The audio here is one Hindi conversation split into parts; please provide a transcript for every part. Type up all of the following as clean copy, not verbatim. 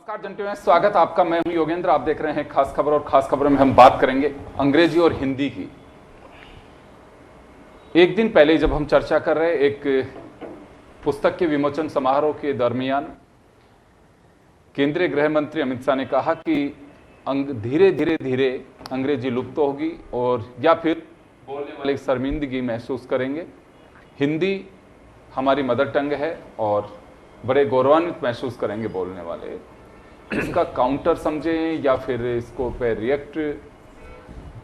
नमस्कार जंटू में स्वागत आपका। मैं हूं योगेंद्र, आप देख रहे हैं खास खबर और खास खबरों में हम बात करेंगे अंग्रेजी और हिंदी की। एक दिन पहले जब हम चर्चा कर रहे एक पुस्तक के विमोचन समारोह के दरमियान केंद्रीय गृह मंत्री अमित शाह ने कहा कि धीरे धीरे अंग्रेजी लुप्त होगी और या फिर बोलने वाले शर्मिंदगी महसूस करेंगे। हिंदी हमारी मदर टंग है और बड़े गौरवान्वित महसूस करेंगे बोलने वाले। इसका काउंटर समझें या फिर इसको पे रिएक्ट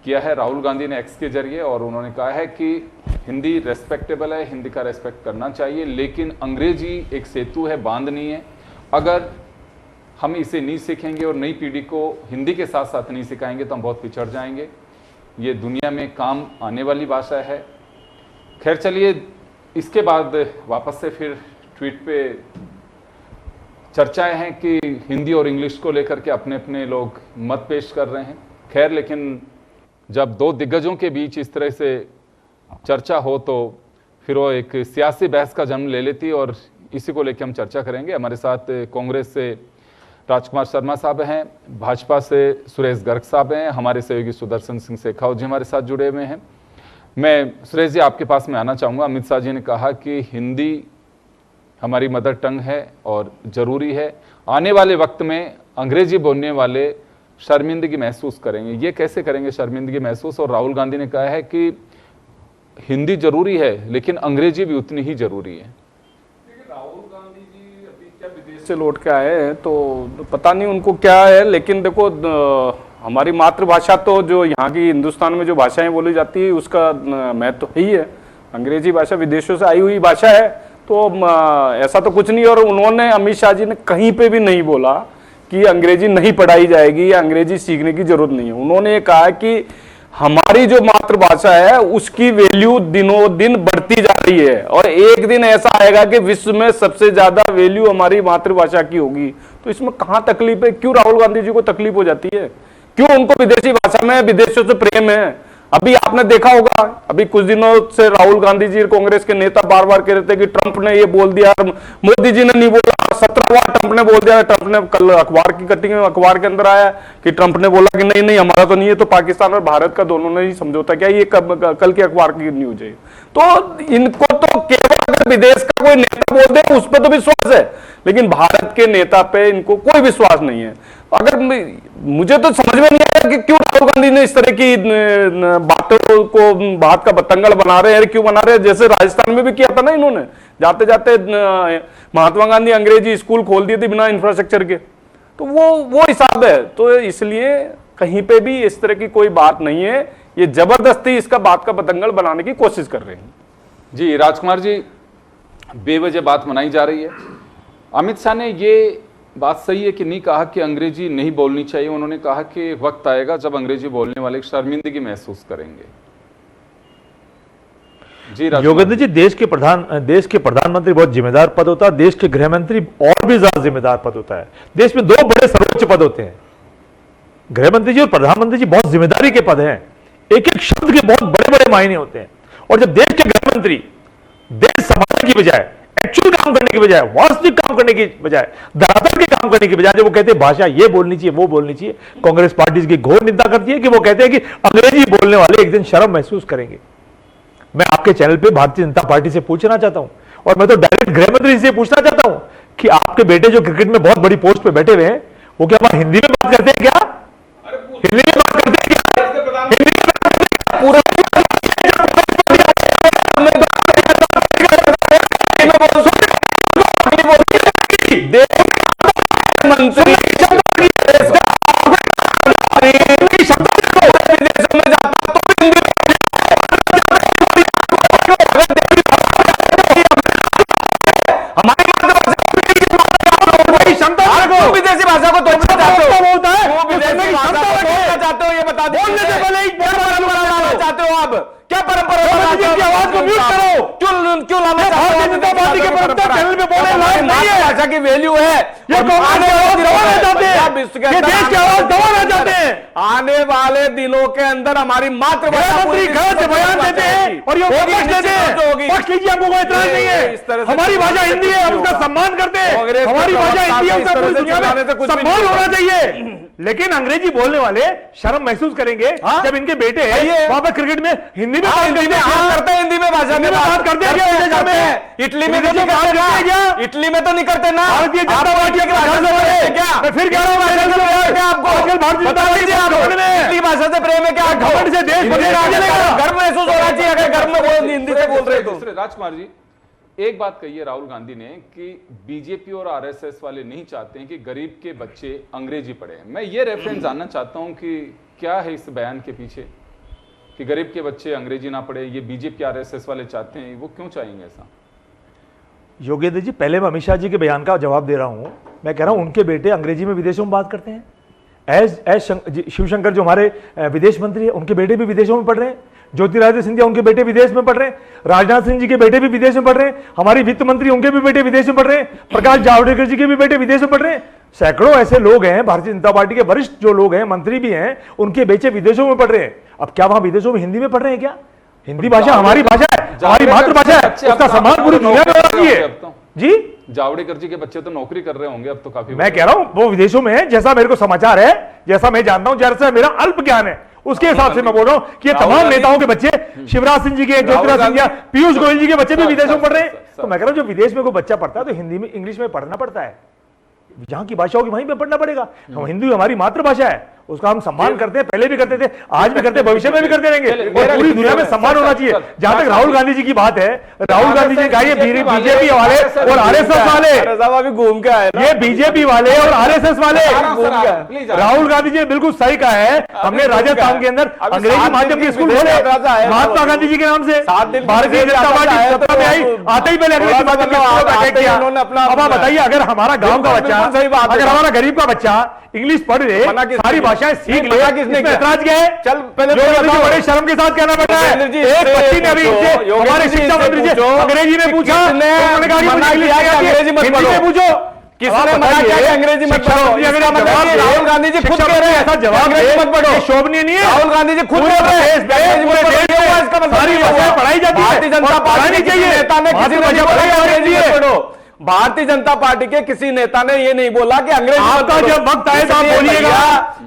किया है राहुल गांधी ने एक्स के जरिए, और उन्होंने कहा है कि हिंदी रेस्पेक्टेबल है, हिंदी का रेस्पेक्ट करना चाहिए, लेकिन अंग्रेजी एक सेतु है, बांध नहीं है। अगर हम इसे नहीं सीखेंगे और नई पीढ़ी को हिंदी के साथ साथ नहीं सिखाएंगे तो हम बहुत पिछड़ जाएंगे। ये दुनिया में काम आने वाली भाषा है। खैर चलिए, इसके बाद वापस से फिर ट्वीट पे चर्चाएं हैं कि हिंदी और इंग्लिश को लेकर के अपने अपने लोग मत पेश कर रहे हैं। खैर, लेकिन जब दो दिग्गजों के बीच इस तरह से चर्चा हो तो फिर वो एक सियासी बहस का जन्म ले लेती है, और इसी को लेकर हम चर्चा करेंगे। हमारे साथ कांग्रेस से राजकुमार शर्मा साहब हैं, भाजपा से सुरेश गर्ग साहब हैं, हमारे सहयोगी सुदर्शन सिंह शेखावत जी हमारे साथ जुड़े हुए हैं। मैं सुरेश जी आपके पास में आना चाहूँगा। अमित शाह जी ने कहा कि हिंदी हमारी मदर टंग है और ज़रूरी है, आने वाले वक्त में अंग्रेजी बोलने वाले शर्मिंदगी महसूस करेंगे। ये कैसे करेंगे शर्मिंदगी महसूस? और राहुल गांधी ने कहा है कि हिंदी जरूरी है लेकिन अंग्रेजी भी उतनी ही जरूरी है। राहुल गांधी जी अभी क्या विदेश से लौट के आए हैं तो पता नहीं उनको क्या है, लेकिन देखो हमारी मातृभाषा तो जो यहाँ की हिंदुस्तान में जो भाषाएं बोली जाती है उसका महत्व तो ही है। अंग्रेजी भाषा विदेशों से आई हुई भाषा है, तो ऐसा तो कुछ नहीं। और उन्होंने, अमित शाह जी ने कहीं पे भी नहीं बोला कि अंग्रेजी नहीं पढ़ाई जाएगी या अंग्रेजी सीखने की जरूरत नहीं है। उन्होंने ये कहा कि हमारी जो मातृभाषा है उसकी वैल्यू दिनों दिन बढ़ती जा रही है और एक दिन ऐसा आएगा कि विश्व में सबसे ज्यादा वैल्यू हमारी मातृभाषा की होगी। तो इसमें कहाँ तकलीफ है? क्यों राहुल गांधी जी को तकलीफ हो जाती है? क्यों उनको विदेशी भाषा में विदेशों से प्रेम है? अभी आपने देखा होगा, अभी कुछ दिनों से राहुल गांधी जी कांग्रेस के नेता बार बार कह रहे थे कि ट्रंप ने ये बोल दिया, मोदी जी ने नहीं बोला। 17 बार ट्रंप ने बोल दिया। ट्रंप ने कल अखबार की कटिंग में अखबार के अंदर आया कि ट्रंप ने बोला कि नहीं नहीं हमारा तो नहीं है, तो पाकिस्तान और भारत का दोनों ने ही समझौता किया। ये कल के अखबार की न्यूज है। तो इनको तो केवल अगर विदेश का कोई नेता बोल दे उस पर तो विश्वास है, लेकिन भारत के नेता पे इनको कोई विश्वास नहीं है। अगर मुझे तो समझ में नहीं आया कि क्यों राहुल गांधी ने इस तरह की बातों को बात का बतंगड़ बना रहे हैं। क्यों बना रहे हैं? जैसे राजस्थान में भी किया था ना इन्होंने, जाते जाते महात्मा गांधी अंग्रेजी स्कूल खोल दिए थे बिना इंफ्रास्ट्रक्चर के। तो वो हिसाब है। तो इसलिए कहीं पे भी इस तरह की कोई बात नहीं है। ये जबरदस्ती इसका बात का बतंगड़ बनाने की कोशिश कर रहे हैं। जी राजकुमार जी, बेवजह बात मनाई जा रही है। अमित शाह ने ये बात सही है कि नहीं कहा कि अंग्रेजी नहीं बोलनी चाहिए। उन्होंने कहा कि वक्त आएगा जब अंग्रेजी बोलने वाले शर्मिंदगी महसूस करेंगे। जी योगेंद्र जी, देश के प्रधानमंत्री बहुत जिम्मेदार पद होता है, देश के गृह मंत्री और भी ज्यादा जिम्मेदार पद होता है। देश में दो बड़े सर्वोच्च पद होते हैं, गृह मंत्री जी और प्रधानमंत्री जी। बहुत जिम्मेदारी के पद हैं, एक एक शब्द के बहुत बड़े बड़े मायने होते हैं। और जब देश के गृह मंत्री देश संभालने की बजाय, एक्चुअल काम करने की बजाय, वास्तविक काम करने की बजाय, धरातल के काम करने की बजाय, जब वो कहते हैं भाषा ये बोलनी चाहिए वो बोलनी चाहिए, कांग्रेस पार्टी की घोर निंदा करती है कि वो कहते हैं कि अंग्रेजी बोलने वाले एक दिन शर्म महसूस करेंगे। मैं आपके चैनल पे भारतीय जनता पार्टी से पूछना चाहता हूं, और मैं तो डायरेक्ट गृह मंत्री से पूछना चाहता हूं कि आपके बेटे जो क्रिकेट में बहुत बड़ी पोस्ट पे बैठे हुए हैं, वो क्या वहां हिंदी में बात करते हैं? क्या हिंदी में बात करते हैं? क्या हिंदी में बात करते हैं? पूरा मंत्री विदेशी भाषा को तोड़ना चाहते हो? ये बता दो, चाहते हो आप? क्या क्या परंपरा? मोदी जी की आवाज को म्यूट करो। क्यों लाना चाहते हो? भारतीय जनता पार्टी के प्रवक्ता चैनल पे बोले लायक नहीं है। भाषा की वैल्यू है। ये कांग्रेस की आवाज दबाना चाहते हैं, ये देश की आवाज दबाना चाहते हैं। आने वाले दिनों के अंदर हमारी मातृभाषा मंत्री गलत बयान देते हैं और ये पक्ष देते हैं। पक्ष लीजिए, हमको कोई इतराज नहीं है। हमारी भाषा हिंदी है, हम उसका सम्मान करते हैं। हमारी भाषा हिंदी है, उसका पूरी दुनिया में सम्मान होना चाहिए। लेकिन अंग्रेजी बोलने वाले शर्म महसूस करेंगे जब इनके बेटे वहां पर क्रिकेट में हिंदी में बात करते हैं, हिंदी में भाषा में बात करते हैं। इटली में तो नहीं करते क्या? इटली में तो नहीं करते ना। भारतीय जनता पार्टी की भाषा से क्या? मैं फिर कह रहा हूँ आपको, भारतीय जनता पार्टी इटली भाषा से प्रेम है क्या? घमंड से देश गर्व महसूस होना चाहिए अगर गर्व में हिंदी से बोल रहे तो। राजकुमार जी, एक बात कही है राहुल गांधी ने कि बीजेपी और आरएसएस वाले नहीं चाहते हैं कि गरीब के बच्चे अंग्रेजी पढ़ें। मैं ये रेफरेंस जानना चाहता हूं कि क्या है इस बयान के पीछे कि गरीब के बच्चे अंग्रेजी ना पढ़े, ये बीजेपी आरएसएस वाले चाहते हैं, वो क्यों चाहेंगे ऐसा? योगेंद्र जी, पहले मैं अमित शाह जी के बयान का जवाब दे रहा हूं। मैं कह रहा हूं उनके बेटे अंग्रेजी में विदेशों में बात करते हैं। शिवशंकर जो हमारे विदेश मंत्री है, उनके बेटे भी विदेशों में पढ़ रहे हैं। ज्योतिरादित्य सिंधिया, उनके बेटे विदेश में पढ़ रहे हैं। राजनाथ सिंह जी के बेटे भी विदेश में पढ़ रहे हैं। हमारी वित्त मंत्री, उनके भी बेटे विदेश में पढ़ रहे हैं। प्रकाश जावड़ेकर जी के भी बेटे विदेश में पढ़ रहे हैं। सैकड़ों ऐसे लोग हैं, भारतीय जनता पार्टी के वरिष्ठ जो लोग हैं, मंत्री भी हैं, उनके बेटे विदेशों में पढ़ रहे हैं। अब क्या वहां विदेशों में हिंदी में पढ़ रहे हैं क्या? हिंदी भाषा हमारी भाषा है, हमारी मातृभाषा है, उसका सम्मान पूरी दुनिया में होना चाहिए। जी, जावड़ेकर जी के बच्चे तो नौकरी कर रहे होंगे अब तो काफी। मैं कह रहा हूं वो विदेशों में है, जैसा मेरे को समाचार है, जैसा मैं जानता हूं, जैसा मेरा अल्प ज्ञान है, उसके हिसाब से मैं बोल रहा हूं कि ये तमाम नेताओं के बच्चे, शिवराज सिंह जी के, ज्योतिरादित्य सिंधिया, पीयूष गोयल जी के बच्चे भी विदेशों में पढ़ रहे हैं। तो मैं कह रहा हूं जो विदेश में कोई बच्चा पढ़ता है तो हिंदी में, इंग्लिश में पढ़ना पड़ता है। जहां की भाषा होगी वहीं पे पढ़ना पड़ेगा। हम हिंदी हमारी मातृभाषा है, उसका हम सम्मान करते हैं, पहले भी करते थे, आज भी करते हैं, भविष्य में भी करते रहेंगे और पूरी दुनिया में सम्मान होना चाहिए। जहां तक राहुल गांधी जी की बात है, राहुल गांधी जी कहा बीजेपी वाले और आरएसएस वाले, अभी घूम के आए, ये बीजेपी वाले और आरएसएस वाले, राहुल गांधी जी ने बिल्कुल सही कहा है। हमने राजस्थान के अंदर अंग्रेजी माध्यम के स्कूल खोले महात्मा गांधी जी के नाम से। भारतीय जनता पार्टी सत्ता में आई, आते ही पहले अंग्रेजी माध्यम के स्कूल का किया। अब आप बताइए, अगर हमारा गांव का बच्चा, अगर हमारा गरीब का बच्चा इंग्लिश पढ़ रहे, सारी भाषाएं सीख ले, इसमें ऐतराज क्या है? चल पहले बड़े शर्म के साथ कहना पड़ रहा है। एक बच्ची ने अभी हमारे शिक्षा मंत्री से अंग्रेजी में पूछा, उन्होंने कहा कि अंग्रेजी मत पूछो। किसने मना किया कि अंग्रेजी मत पढ़ो? राहुल गांधी जी खुद कह रहे हैं ऐसा जवाब मत पढ़ो, शोभनीय नहीं है। राहुल गांधी जी खुद कह रहे हैं सारी भाषाएं पढ़ाई जाती है। भारतीय जनता पार्टी के नेता ने किसी ने अंग्रेजी मत पढ़ो। भारतीय जनता पार्टी के किसी नेता ने ये नहीं बोला कि अंग्रेजी आपका जब वक्त आए तो आप बोलिएगा,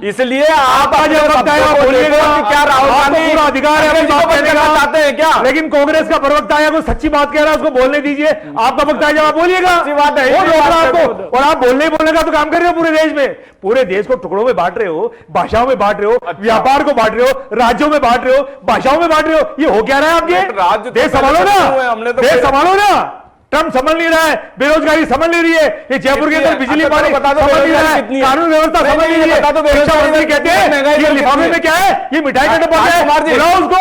इसलिए आपका जब वक्त आए आप बोलिएगा। क्या राहुल गांधी पूरा अधिकार है चाहते हैं क्या? लेकिन कांग्रेस का प्रवक्ता आया, कोई सच्ची बात कह रहा है, उसको बोलने दीजिए। आपका वक्त आए जब आप बोलिएगा, अच्छी बात है आपको, और आप बोलने का तो काम कर रहे हो पूरे देश में। पूरे देश को टुकड़ों में बांट रहे हो, भाषाओं में बांट रहे हो, व्यापार को बांट रहे हो, राज्यों में बांट रहे हो, भाषाओं में बांट रहे हो। ये हो क्या रहा है आपके? देश संभालो ना, देश संभालो ना। ट्रम्प समझ नहीं रहा है, बेरोजगारी समझ नहीं रही है, ये जयपुर के अंदर बिजली पानी समझ नहीं रहा है, कानून व्यवस्था समझ नहीं रही है। शिक्षा मंत्री कहते हैं ये लिफाफे में क्या है, ये मिठाई का डब्बा है, बुलाओ उसको।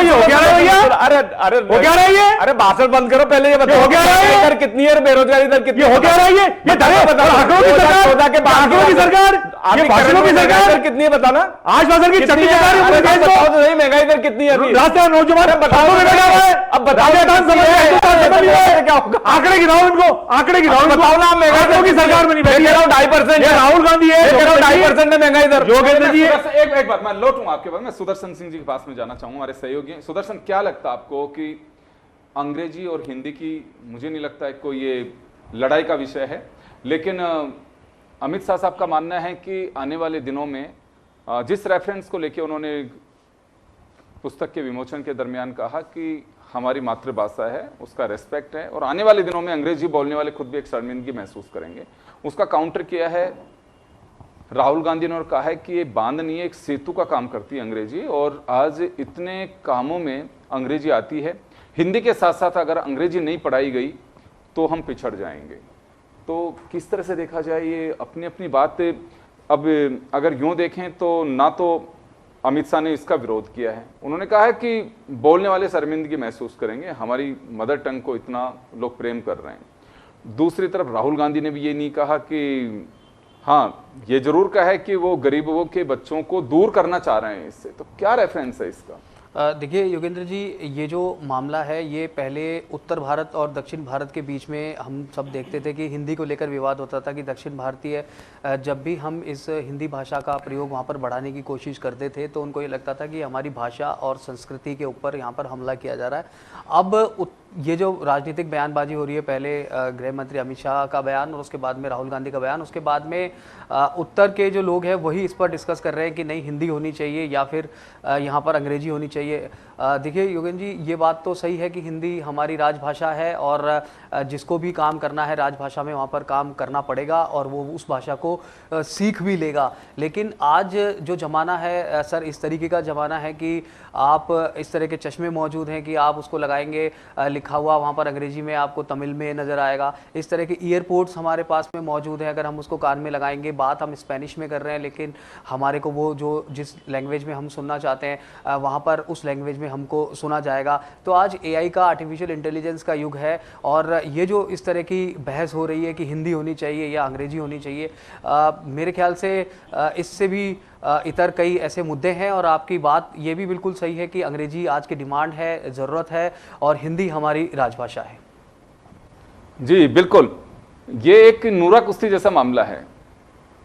ये हो क्या रहा है भैया? अरे हो क्या रहा है ये? अरे भाषण बंद करो पहले, ये बताओ हो क्या रहा है? दर कितनी है, बेरोजगारी दर कितनी? ये हो क्या रहा है? ये आंकड़ों की सरकार, ये भाषणों की सरकार कितनी है बताना। आश्वासन की चटनी चला रही है देश को। महंगाई दर कितनी है अभी? राजस्थान नौजवान बताओ, अब बताओ क्या होगा? आंकड़े गिनाओ इनको, आंकड़े गिनाओ, बताओ ना। महंगाई की सरकार में नहीं बैठी है, 2.5% राहुल गांधी है, 2.5% है महंगाई दर। योगेंद्र जी एक बात मैं लौटूं आपके पास, मैं सुदर्शन सिंह जी के पास में जाना चाहूंगा, हमारे सहयोगी। सुदर्शन, क्या लगता है आपको कि अंग्रेजी और हिंदी की, मुझे नहीं लगता है कोई ये लड़ाई का विषय है, लेकिन अमित शाह साहब का मानना है कि आने वाले दिनों में जिस रेफरेंस को लेकर उन्होंने पुस्तक के विमोचन के दरमियान कहा कि हमारी मातृभाषा है, उसका रेस्पेक्ट है, और आने वाले दिनों में अंग्रेजी बोलने वाले खुद भी एक शर्मिंदगी महसूस करेंगे, उसका काउंटर किया है राहुल गांधी ने और कहा है कि ये बांध नहीं है, एक सेतु का काम करती है अंग्रेजी, और आज इतने कामों में अंग्रेजी आती है। हिंदी के साथ साथ अगर अंग्रेजी नहीं पढ़ाई गई तो हम पिछड़ जाएंगे। तो किस तरह से देखा जाए ये अपनी अपनी बात। अब अगर यूं देखें तो ना तो अमित शाह ने इसका विरोध किया है, उन्होंने कहा है कि बोलने वाले शर्मिंदगी महसूस करेंगे, हमारी मदर टंग को इतना लोग प्रेम कर रहे हैं। दूसरी तरफ राहुल गांधी ने भी ये नहीं कहा कि, हाँ ये जरूर कहा है कि वो गरीबों के बच्चों को दूर करना चाह रहे हैं इससे। तो क्या रेफरेंस है इसका? देखिए योगेंद्र जी, ये जो मामला है ये पहले उत्तर भारत और दक्षिण भारत के बीच में हम सब देखते थे कि हिंदी को लेकर विवाद होता था कि दक्षिण भारतीय जब भी हम इस हिंदी भाषा का प्रयोग वहाँ पर बढ़ाने की कोशिश करते थे तो उनको ये लगता था कि हमारी भाषा और संस्कृति के ऊपर यहाँ पर हमला किया जा रहा है। अब ये जो राजनीतिक बयानबाजी हो रही है, पहले गृह मंत्री अमित शाह का बयान और उसके बाद में राहुल गांधी का बयान, उसके बाद में उत्तर के जो लोग हैं वही इस पर डिस्कस कर रहे हैं कि नहीं हिंदी होनी चाहिए या फिर यहाँ पर अंग्रेजी होनी चाहिए। देखिए योगेंद्र जी, ये बात तो सही है कि हिंदी हमारी राजभाषा है और जिसको भी काम करना है राजभाषा में वहाँ पर काम करना पड़ेगा और वो उस भाषा को सीख भी लेगा। लेकिन आज जो ज़माना है सर, इस तरीके का ज़माना है कि आप इस तरह के चश्मे मौजूद हैं कि आप उसको लगाएंगे, लिखा हुआ वहाँ पर अंग्रेजी में आपको तमिल में नज़र आएगा। इस तरह के ईयरपोड्स हमारे पास में मौजूद हैं, अगर हम उसको कान में लगाएंगे, बात हम स्पेनिश में कर रहे हैं लेकिन हमारे को वो जो जिस लैंग्वेज में हम सुनना चाहते हैं वहाँ पर उस लैंग्वेज में हमको सुना जाएगा। तो आज एआई का, आर्टिफिशियल इंटेलिजेंस का युग है और ये जो इस तरह की बहस हो रही है कि हिंदी होनी चाहिए या अंग्रेजी होनी चाहिए, मेरे ख्याल से इससे भी इतर कई ऐसे मुद्दे हैं और आपकी बात ये भी बिल्कुल सही है कि अंग्रेजी आज की डिमांड है, ज़रूरत है और हिंदी हमारी राजभाषा है। जी बिल्कुल, ये एक नूरा कुश्ती जैसा मामला है।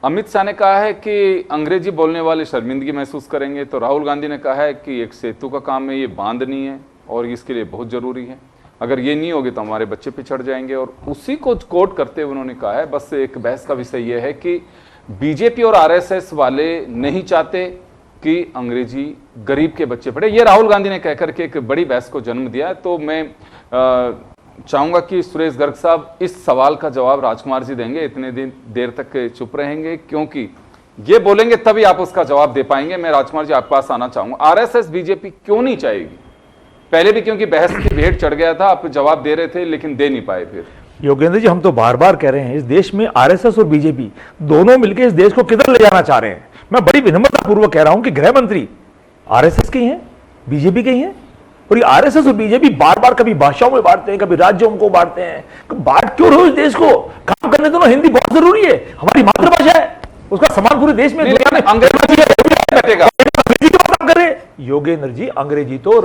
अमित शाह ने कहा है कि अंग्रेजी बोलने वाले शर्मिंदगी महसूस करेंगे, तो राहुल गांधी ने कहा है कि एक सेतु का काम है, ये बांध नहीं है और इसके लिए बहुत ज़रूरी है, अगर ये नहीं होगी तो हमारे बच्चे पिछड़ जाएंगे। और उसी को कोट करते हुए उन्होंने कहा है, बस एक बहस का विषय ये है कि बीजेपी और आरएसएस वाले नहीं चाहते कि अंग्रेजी गरीब के बच्चे पढ़े। ये राहुल गांधी ने कहकर के एक बड़ी बहस को जन्म दिया है। तो मैं चाहूंगा कि सुरेश गर्ग साहब इस सवाल का जवाब राजकुमार जी देंगे, इतने देर तक चुप रहेंगे क्योंकि ये बोलेंगे तभी आप उसका जवाब दे पाएंगे। मैं राजकुमार जी आपके पास आना चाहूंगा, आरएसएस बीजेपी क्यों नहीं चाहेगी? पहले भी क्योंकि बहस की भेंट चढ़ गया था, आप जवाब दे रहे थे लेकिन दे नहीं पाए। फिर योगेंद्र जी, हम तो बार बार कह रहे हैं इस देश में आरएसएस और बीजेपी दोनों मिलकर इस देश को किधर ले जाना चाह रहे हैं। मैं बड़ी विनम्रता पूर्वक कह रहा हूं कि गृह मंत्री आरएसएस के ही हैं, बीजेपी के ही हैं और ये आरएसएस और बीजेपी बार बार कभी भाषाओं में बांटते हैं, कभी राज्यों को बांटते हैं। बांट क्यों रहे हो इस देश को? काम करने दो ना, हिंदी बहुत जरूरी है, हमारी मातृभाषा है, उसका सम्मान पूरे देश में अंग्रेजी करे। योगेंद्र जी, अंग्रेजी तो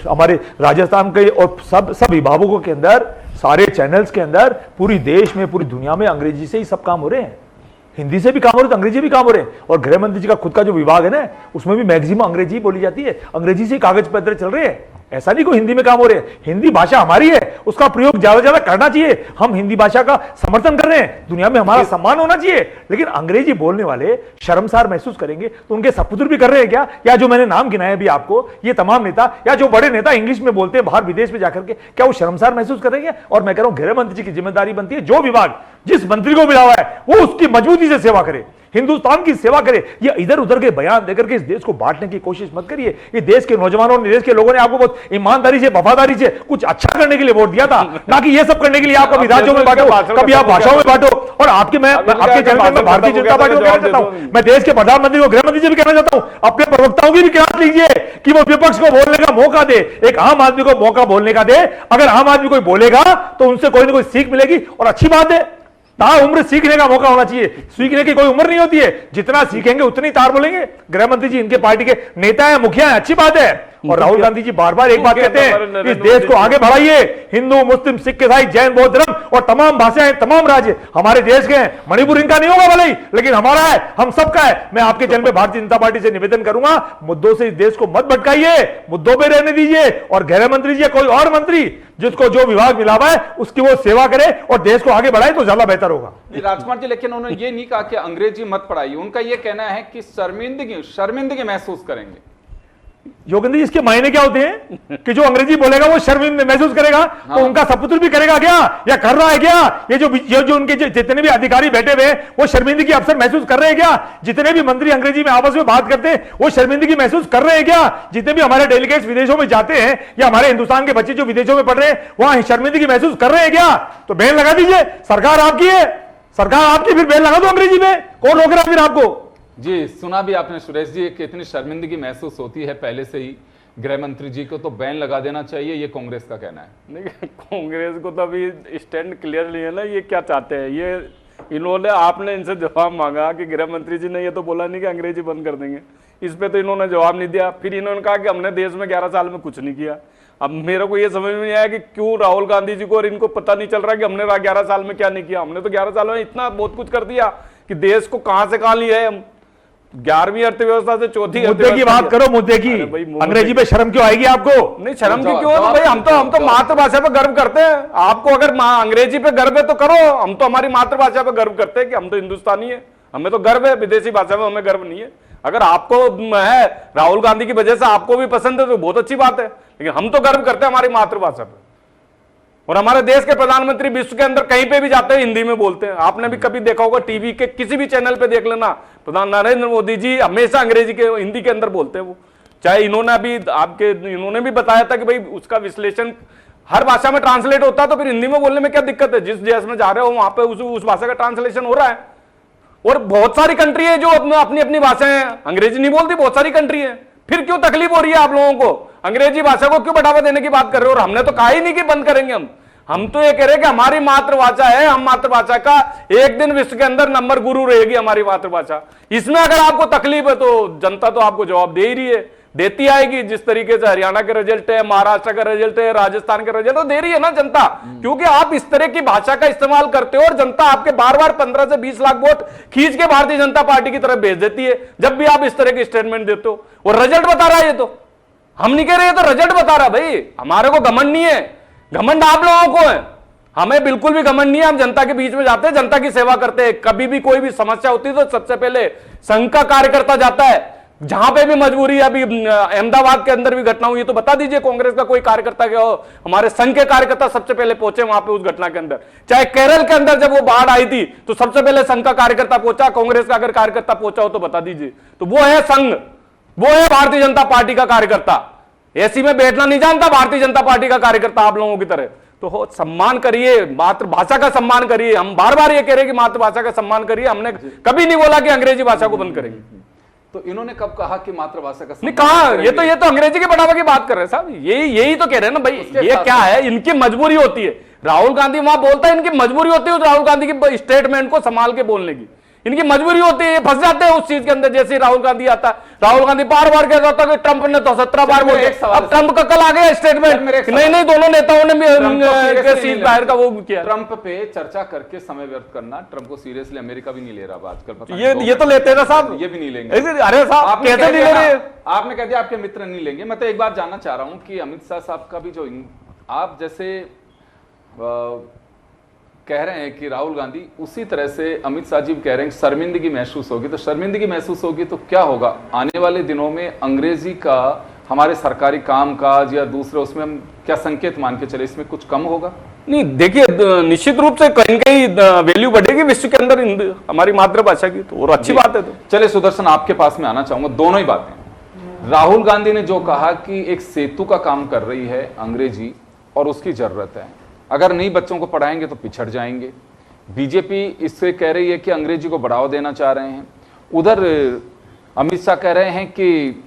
हमारे राजस्थान के और सब विभागों के अंदर, सारे चैनल्स के अंदर, पूरी देश में, पूरी दुनिया में अंग्रेजी से ही सब काम हो रहे हैं। हिंदी से भी काम हो रहे हैं तो अंग्रेजी भी काम हो रहे हैं। और गृह मंत्री जी का खुद का जो विभाग है ना, उसमें भी मैक्सिमम अंग्रेजी बोली जाती है, अंग्रेजी से कागज पत्र चल रहे हैं। ऐसा नहीं कोई हिंदी में काम हो रहे हैं। हिंदी भाषा हमारी है, उसका प्रयोग ज्यादा ज्यादा करना चाहिए। हम हिंदी भाषा का समर्थन कर रहे हैं, दुनिया में हमारा सम्मान होना चाहिए। लेकिन अंग्रेजी बोलने वाले शर्मसार महसूस करेंगे तो उनके सपुत्र भी कर रहे हैं क्या? या जो मैंने नाम गिनाया अभी आपको, ये तमाम नेता या जो बड़े नेता इंग्लिश में बोलते हैं बाहर विदेश में जाकर के, क्या वो शर्मसार महसूस करेंगे? और मैं कह रहा हूं गृह मंत्री जी की जिम्मेदारी बनती है, जो विभाग जिस मंत्री को मिला हुआ है वो उसकी मजबूती से सेवा करे, हिंदुस्तान की सेवा करे। ये इधर उधर के बयान देकर के इस देश को बांटने की कोशिश मत करिए। ये देश के नौजवानों ने, देश के लोगों ने आपको बहुत ईमानदारी से, वफादारी से कुछ अच्छा करने के लिए वोट दिया था, ना कि ये सब करने के लिए आप कभी राज्यों में बांटो, कभी आप भाषाओं में बांटो। और आपके मैं आपके चैनल में भारतीय जनता पार्टी को कहना चाहता हूं, मैं देश के प्रधानमंत्री को, गृह मंत्री से भी कहना चाहता हूं, अपने प्रवक्ताओं की भी क्लास लीजिए कि वो विपक्ष को बोलने का मौका दे, एक आम आदमी को मौका बोलने का दे। अगर आम आदमी कोई बोलेगा तो उनसे कोई ना कोई सीख मिलेगी और अच्छी बात है। उम्र सीखने का मौका होना चाहिए, सीखने की कोई उम्र नहीं होती है, जितना सीखेंगे उतनी तार बोलेंगे। गृह मंत्री जी इनके पार्टी के नेता हैं, मुखिया हैं, अच्छी बात है। और राहुल गांधी जी बार बार एक बात कहते हैं कि इस देश को आगे बढ़ाइए। हिंदू, मुस्लिम, सिख, ईसाई, जैन, बौद्ध धर्म और तमाम भाषाएं, तमाम राज्य हमारे देश के हैं। मणिपुर इनका नहीं होगा भले ही, लेकिन हमारा है, हम सबका है। मैं आपके जन्म में भारतीय जनता पार्टी से निवेदन करूंगा, मुद्दों से इस देश को मत भटकाइए, मुद्दों पे रहने दीजिए। और गृह मंत्री जी कोई और मंत्री जिसको जो विभाग मिला हुआ है उसकी वो सेवा करे और देश को आगे बढ़ाए तो ज्यादा बेहतर होगा। राजकुमार जी, लेकिन उन्होंने ये नहीं कहा कि अंग्रेजी मत पढ़ाइए, उनका ये कहना है कि शर्मिंदगी महसूस करेंगे। योगेंद्र जी, इसके मायने क्या होते हैं कि जो अंग्रेजी बोलेगा वो शर्मिंदा महसूस करेगा, तो उनका सपुत्र भी करेगा क्या, या कर रहा है क्या? ये जो उनके जितने भी अधिकारी बैठे हुए हैं वो शर्मिंदगी अफसर महसूस कर रहे हैं क्या? जितने भी मंत्री अंग्रेजी में आपस में बात करते हैं वो शर्मिंदगी महसूस कर रहे हैं क्या? जितने भी हमारे डेलीगेट्स विदेशों में जाते हैं या हमारे हिंदुस्तान के बच्चे जो विदेशों में पढ़ रहे हैं वहां शर्मिंदगी महसूस कर रहे हैं क्या? तो बैन लगा दीजिए, सरकार आपकी है, सरकार आपकी, फिर बैन लगा दो अंग्रेजी में, कौन रोक रहा है फिर आपको? जी, सुना भी आपने सुरेश जी कि इतनी शर्मिंदगी महसूस होती है पहले से ही गृह मंत्री जी को, तो बैन लगा देना चाहिए, ये कांग्रेस का कहना है। नहीं, कांग्रेस को तो अभी स्टैंड क्लियर नहीं है ना, ये क्या चाहते हैं। ये इन्होंने, आपने इनसे जवाब मांगा कि गृह मंत्री जी ने ये तो बोला नहीं कि अंग्रेजी बंद कर देंगे, इस पे तो इन्होंने जवाब नहीं दिया। फिर इन्होंने कहा कि हमने देश में 11 साल में कुछ नहीं किया। अब मेरे को ये समझ में नहीं आया कि क्यों राहुल गांधी जी को और इनको पता नहीं चल रहा कि हमने 11 साल में क्या नहीं किया। हमने तो 11 साल में इतना बहुत कुछ कर दिया कि देश को कहां से कहां लिया है हम। 11वीं अर्थव्यवस्था से चौथी मुद्दे की बात करो, मुद्दे की। अरे भाई, अंग्रेजी पे शर्म क्यों आएगी आपको? नहीं, शर्म की क्यों है? तो भाई हम तो मातृभाषा पे गर्व करते हैं। आपको अगर अंग्रेजी पे गर्व है तो करो, हम तो हमारी मातृभाषा पे गर्व करते हैं कि हम तो हिंदुस्तानी है, हमें तो गर्व है। विदेशी भाषा में हमें गर्व नहीं है। अगर आपको है राहुल गांधी की वजह से आपको भी पसंद है तो बहुत अच्छी बात है, लेकिन हम तो गर्व करते हैं हमारी मातृभाषा पे। और हमारे देश के प्रधानमंत्री विश्व के अंदर कहीं पे भी जाते हैं हिंदी में बोलते हैं। आपने भी कभी देखा होगा टीवी के किसी भी चैनल पे देख लेना, प्रधान नरेंद्र मोदी जी हमेशा अंग्रेजी के हिंदी के अंदर बोलते हैं वो। चाहे इन्होंने भी बताया था कि भाई उसका विश्लेषण हर भाषा में ट्रांसलेट होता है, तो फिर हिंदी में बोलने में क्या दिक्कत है? जिस देश में जा रहे हो वहां पे उस भाषा का ट्रांसलेशन हो रहा है। और बहुत सारी कंट्री है जो अपनी अपनी भाषाएं अंग्रेजी नहीं बोलती, बहुत सारी कंट्री है। फिर क्यों तकलीफ हो रही है आप लोगों को? अंग्रेजी भाषा को क्यों बढ़ावा देने की बात कर रहे हो? और हमने तो कहा ही नहीं कि बंद करेंगे हम तो ये कह रहे हैं कि हमारी मातृभाषा है, हम मातृभाषा का एक दिन विश्व के अंदर नंबर गुरु रहेगी हमारी मातृभाषा। इसमें अगर आपको तकलीफ है तो जनता तो आपको जवाब दे ही रही है, देती आएगी। जिस तरीके से हरियाणा के रिजल्ट है, महाराष्ट्र का रिजल्ट है, राजस्थान के रिजल्ट तो दे रही है ना जनता, क्योंकि आप इस तरह की भाषा का इस्तेमाल करते हो और जनता आपके बार बार 15 से 20 लाख वोट खींच के भारतीय जनता पार्टी की तरफ भेज देती है जब भी आप इस तरह के स्टेटमेंट देते हो। और रिजल्ट बता रहा है, ये तो हम नहीं कह रहे, तो रिजल्ट बता रहा। भाई हमारे को घमंड नहीं है, घमंड आप लोगों को है, हमें बिल्कुल भी घमंड नहीं है। हम जनता के बीच में जाते हैं, जनता की सेवा करते हैं। कभी भी कोई भी समस्या होती है तो सबसे पहले संघ का कार्यकर्ता जाता है। जहां पे भी मजबूरी, अभी अहमदाबाद के अंदर भी घटना हुई, तो बता दीजिए कांग्रेस का कोई कार्यकर्ता क्या हो, हमारे संघ के कार्यकर्ता सबसे पहले पहुंचे वहां पे उस घटना के अंदर। चाहे केरल के अंदर जब वो बाढ़ आई थी तो सबसे पहले संघ का कार्यकर्ता पहुंचा। कांग्रेस का अगर कार्यकर्ता पहुंचा हो तो बता दीजिए। तो वो है संघ, वो है भारतीय जनता पार्टी का कार्यकर्ता। एसी में बैठना नहीं जानता भारतीय जनता पार्टी का कार्यकर्ता आप लोगों की तरह। तो हो सम्मान करिए, मातृभाषा का सम्मान करिए। हम बार बार ये कह रहे हैं कि मातृभाषा का सम्मान करिए। हमने कभी नहीं बोला कि अंग्रेजी भाषा को बंद करेंगे। तो इन्होंने कब कहा कि मातृभाषा का नहीं कहा, ये तो अंग्रेजी के बढ़ावा की बात कर रहे हैं साहब। यही तो कह रहे हैं ना भाई, ये क्या है, इनकी मजबूरी होती है। राहुल गांधी वहां बोलता है, इनकी मजबूरी होती है राहुल गांधी की स्टेटमेंट को संभाल के बोलने की। इनकी मजबूरी होती है, फंस जाते हैं उस चीज के अंदर। जैसे राहुल गांधी आता, राहुल गांधी बार बार कहता था कि ट्रंप ने तो 17 बार बोले। अब ट्रंप का कल आ गया स्टेटमेंट, नहीं दोनों नेताओं ने सीट बाहर का वो किया। ट्रंप पे चर्चा करके समय व्यर्थ करना, ट्रंप को सीरियसली अमेरिका भी नहीं ले रहा आजकल। पता ये तो लेते हैं ना साहब, ये भी नहीं लेंगे। अरे साहब कैसे नहीं ले रहे? आपने कह दिया आपके मित्र नहीं लेंगे। मैं तो एक बात जानना चाह रहा हूं कि अमित शाह साहब का भी जो आप जैसे कह रहे हैं कि राहुल गांधी, उसी तरह से अमित शाह जी कह रहे हैं कि शर्मिंदगी महसूस होगी। तो शर्मिंदगी महसूस होगी तो क्या होगा आने वाले दिनों में? अंग्रेजी का हमारे सरकारी कामकाज या दूसरे उसमें हम क्या संकेत मान के चले, इसमें कुछ कम होगा? नहीं देखिए, निश्चित रूप से कहीं कहीं वैल्यू बढ़ेगी विश्व के अंदर हमारी मातृभाषा की, तो और अच्छी बात है। तो चले सुदर्शन, आपके पास में आना चाहूंगा। दोनों ही बातें, राहुल गांधी ने जो कहा कि एक सेतु का काम कर रही है अंग्रेजी और उसकी जरूरत है, अगर नहीं बच्चों को पढ़ाएंगे तो पिछड़ जाएंगे। बीजेपी इससे कह रही है कि अंग्रेजी को बढ़ावा देना चाह रहे हैं। उधर अमित शाह कह रहे हैं कि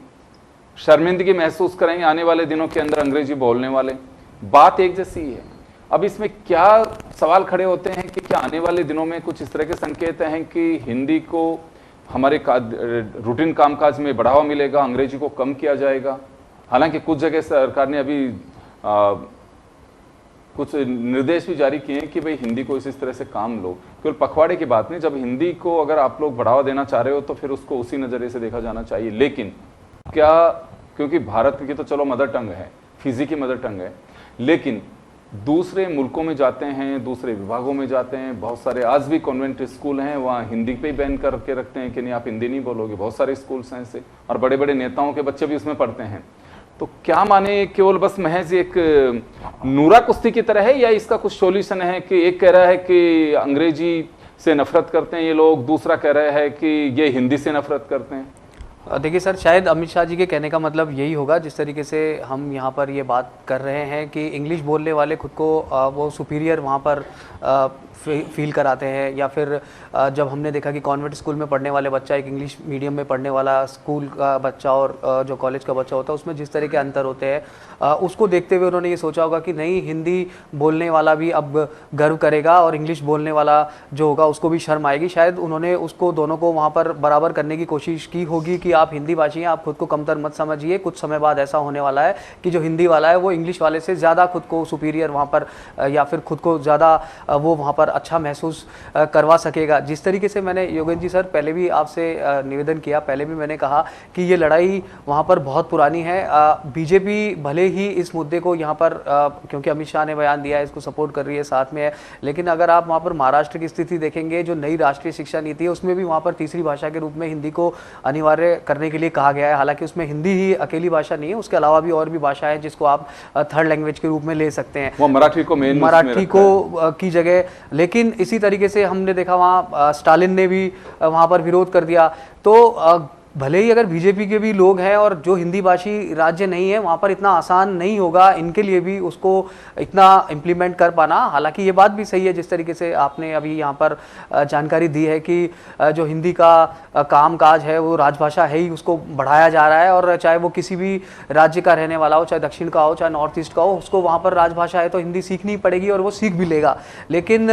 शर्मिंदगी महसूस करेंगे आने वाले दिनों के अंदर अंग्रेजी बोलने वाले। बात एक जैसी है। अब इसमें क्या सवाल खड़े होते हैं कि क्या आने वाले दिनों में कुछ इस तरह के संकेत हैं कि हिंदी को हमारे रूटीन कामकाज में बढ़ावा मिलेगा, अंग्रेजी को कम किया जाएगा? हालांकि कुछ जगह सरकार ने अभी कुछ निर्देश भी जारी किए हैं कि भाई हिंदी को इस तरह से काम लो। केवल पखवाड़े की बात नहीं, जब हिंदी को अगर आप लोग बढ़ावा देना चाह रहे हो तो फिर उसको उसी नजरिए से देखा जाना चाहिए। लेकिन क्या, क्योंकि भारत की तो चलो मदर टंग है, फिजी की मदर टंग है, लेकिन दूसरे मुल्कों में जाते हैं, दूसरे विभागों में जाते हैं, बहुत सारे आज भी कॉन्वेंट स्कूल हैं, वहाँ हिंदी पे ही बैन करके रखते हैं कि नहीं आप हिंदी नहीं बोलोगे। बहुत सारे स्कूल्स हैं ऐसे, और बड़े बड़े नेताओं के बच्चे भी उसमें पढ़ते हैं। तो क्या माने, केवल बस महज एक नूरा कुश्ती की तरह है या इसका कुछ सॉल्यूशन है? कि एक कह रहा है कि अंग्रेजी से नफरत करते हैं ये लोग, दूसरा कह रहा है कि ये हिंदी से नफरत करते हैं। देखिए सर, शायद अमित शाह जी के कहने का मतलब यही होगा, जिस तरीके से हम यहाँ पर ये बात कर रहे हैं कि इंग्लिश बोलने वाले खुद को वो सुपीरियर वहाँ पर फील कराते हैं, या फिर जब हमने देखा कि कॉन्वेंट स्कूल में पढ़ने वाले बच्चा एक इंग्लिश मीडियम में पढ़ने वाला स्कूल का बच्चा और जो कॉलेज का बच्चा होता है उसमें जिस तरह के अंतर होते हैं, उसको देखते हुए उन्होंने ये सोचा होगा कि नहीं, हिंदी बोलने वाला भी अब गर्व करेगा और इंग्लिश बोलने वाला जो होगा उसको भी शर्म आएगी। शायद उन्होंने उसको दोनों को वहाँ पर बराबर करने की कोशिश की होगी कि कि आप हिंदी भाषी हैं, आप खुद को कमतर मत समझिए। कुछ समय बाद ऐसा होने वाला है कि जो हिंदी वाला है वो इंग्लिश वाले से ज़्यादा खुद को सुपीरियर वहाँ पर या फिर खुद को ज़्यादा वो वहाँ पर अच्छा महसूस करवा सकेगा। जिस तरीके से मैंने योगेंद्र जी सर पहले भी आपसे निवेदन किया, पहले भी मैंने कहा कि ये लड़ाई वहाँ पर बहुत पुरानी है। बीजेपी भले ही इस मुद्दे को यहाँ पर क्योंकि अमित शाह ने बयान दिया है, इसको सपोर्ट कर रही है, साथ में है, लेकिन अगर आप वहाँ पर महाराष्ट्र की स्थिति देखेंगे, जो नई राष्ट्रीय शिक्षा नीति है उसमें भी वहाँ पर तीसरी भाषा के रूप में हिंदी को अनिवार्य करने के लिए कहा गया है। हालांकि उसमें हिंदी ही अकेली भाषा नहीं है, उसके अलावा भी और भी भाषा है जिसको आप थर्ड लैंग्वेज के रूप में ले सकते हैं। वो मराठी को मेन मराठी को की जगह। लेकिन इसी तरीके से हमने देखा वहाँ स्टालिन ने भी वहाँ पर विरोध कर दिया। तो भले ही अगर बीजेपी के भी लोग हैं और जो हिंदी भाषी राज्य नहीं है, वहाँ पर इतना आसान नहीं होगा इनके लिए भी उसको इतना इम्प्लीमेंट कर पाना। हालांकि ये बात भी सही है जिस तरीके से आपने अभी यहाँ पर जानकारी दी है कि जो हिंदी का काम काज है वो राजभाषा है ही, उसको बढ़ाया जा रहा है। और चाहे वो किसी भी राज्य का रहने वाला हो, चाहे दक्षिण का हो, चाहे नॉर्थ ईस्ट का हो, उसको वहाँ पर राजभाषा है तो हिंदी सीखनी पड़ेगी और वो सीख भी लेगा। लेकिन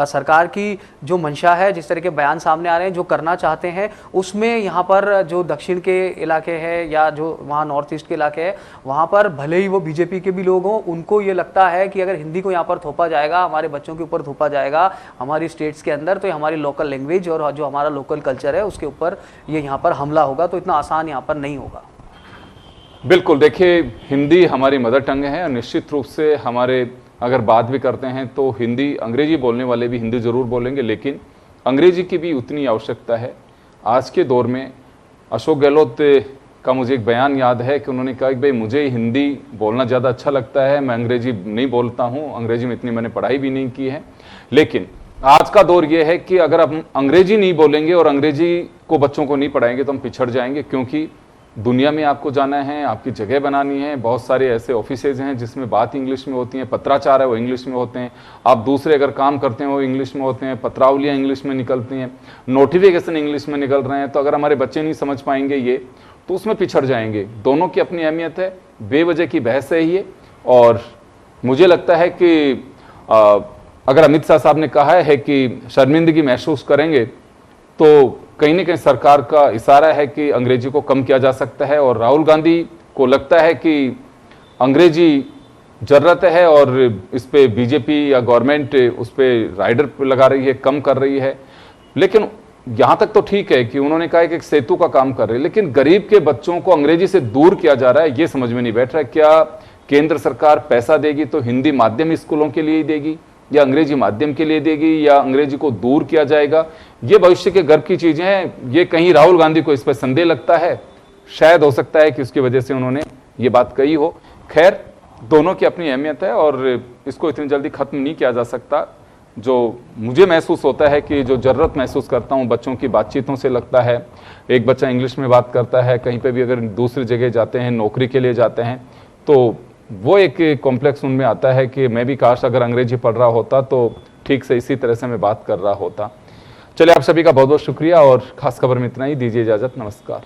सरकार की जो मंशा है, जिस तरह के बयान सामने आ रहे हैं, जो करना चाहते हैं, उसमें यहाँ पर जो दक्षिण के इलाके हैं या जो वहाँ नॉर्थ ईस्ट के इलाके हैं, वहाँ पर भले ही वो बीजेपी के भी लोग हों, उनको ये लगता है कि अगर हिंदी को यहाँ पर थोपा जाएगा, हमारे बच्चों के ऊपर थोपा जाएगा हमारी स्टेट्स के अंदर, तो ये हमारी लोकल लैंग्वेज और जो हमारा लोकल कल्चर है उसके ऊपर ये यहाँ पर हमला होगा। तो इतना आसान यहाँ पर नहीं होगा। बिल्कुल, देखिए हिंदी हमारी मदर टंग है और निश्चित रूप से हमारे अगर बात भी करते हैं तो हिंदी, अंग्रेजी बोलने वाले भी हिंदी ज़रूर बोलेंगे, लेकिन अंग्रेजी की भी उतनी आवश्यकता है। आज के दौर में अशोक गहलोत का मुझे एक बयान याद है कि उन्होंने कहा कि भाई मुझे हिंदी बोलना ज़्यादा अच्छा लगता है, मैं अंग्रेजी नहीं बोलता हूँ, अंग्रेजी में इतनी मैंने पढ़ाई भी नहीं की है। लेकिन आज का दौर ये है कि अगर हम अंग्रेजी नहीं बोलेंगे और अंग्रेजी को बच्चों को नहीं पढ़ाएंगे तो हम पिछड़ जाएंगे, क्योंकि दुनिया में आपको जाना है, आपकी जगह बनानी है। बहुत सारे ऐसे ऑफिसेज हैं जिसमें बात इंग्लिश में होती है, पत्राचार है वो इंग्लिश में होते हैं, आप दूसरे अगर काम करते हैं वो इंग्लिश में होते हैं, पत्रावलियाँ इंग्लिश में निकलती हैं, नोटिफिकेशन इंग्लिश में निकल रहे हैं। तो अगर हमारे बच्चे नहीं समझ पाएंगे ये, तो उसमें पिछड़ जाएंगे। दोनों की अपनी अहमियत है, बेवजह की बहस है ये। और मुझे लगता है कि अगर अमित शाह साहब ने कहा है कि शर्मिंदगी महसूस करेंगे, तो कहीं ना कहीं सरकार का इशारा है कि अंग्रेजी को कम किया जा सकता है। और राहुल गांधी को लगता है कि अंग्रेजी ज़रूरत है और इस पे बीजेपी या गवर्नमेंट उस पर राइडर लगा रही है, कम कर रही है। लेकिन यहाँ तक तो ठीक है कि उन्होंने कहा कि एक सेतु का काम कर रहे हैं, लेकिन गरीब के बच्चों को अंग्रेजी से दूर किया जा रहा है, ये समझ में नहीं बैठ रहा है। क्या केंद्र सरकार पैसा देगी तो हिंदी माध्यम स्कूलों के लिए ही देगी या अंग्रेजी माध्यम के लिए देगी, या अंग्रेजी को दूर किया जाएगा? ये भविष्य के गर्व की चीजें हैं। ये कहीं राहुल गांधी को इस पर संदेह लगता है, शायद हो सकता है कि उसकी वजह से उन्होंने ये बात कही हो। खैर, दोनों की अपनी अहमियत है और इसको इतनी जल्दी खत्म नहीं किया जा सकता। जो मुझे महसूस होता है कि जो ज़रूरत महसूस करता हूँ बच्चों की बातचीतों से, लगता है एक बच्चा इंग्लिश में बात करता है, कहीं पे भी अगर दूसरी जगह जाते हैं, नौकरी के लिए जाते हैं, तो वो एक कॉम्प्लेक्स उनमें आता है कि मैं भी काश अगर अंग्रेजी पढ़ रहा होता तो ठीक से इसी तरह से मैं बात कर रहा होता। चलिए, आप सभी का बहुत बहुत शुक्रिया और खास खबर में इतना ही। दीजिए इजाज़त, नमस्कार।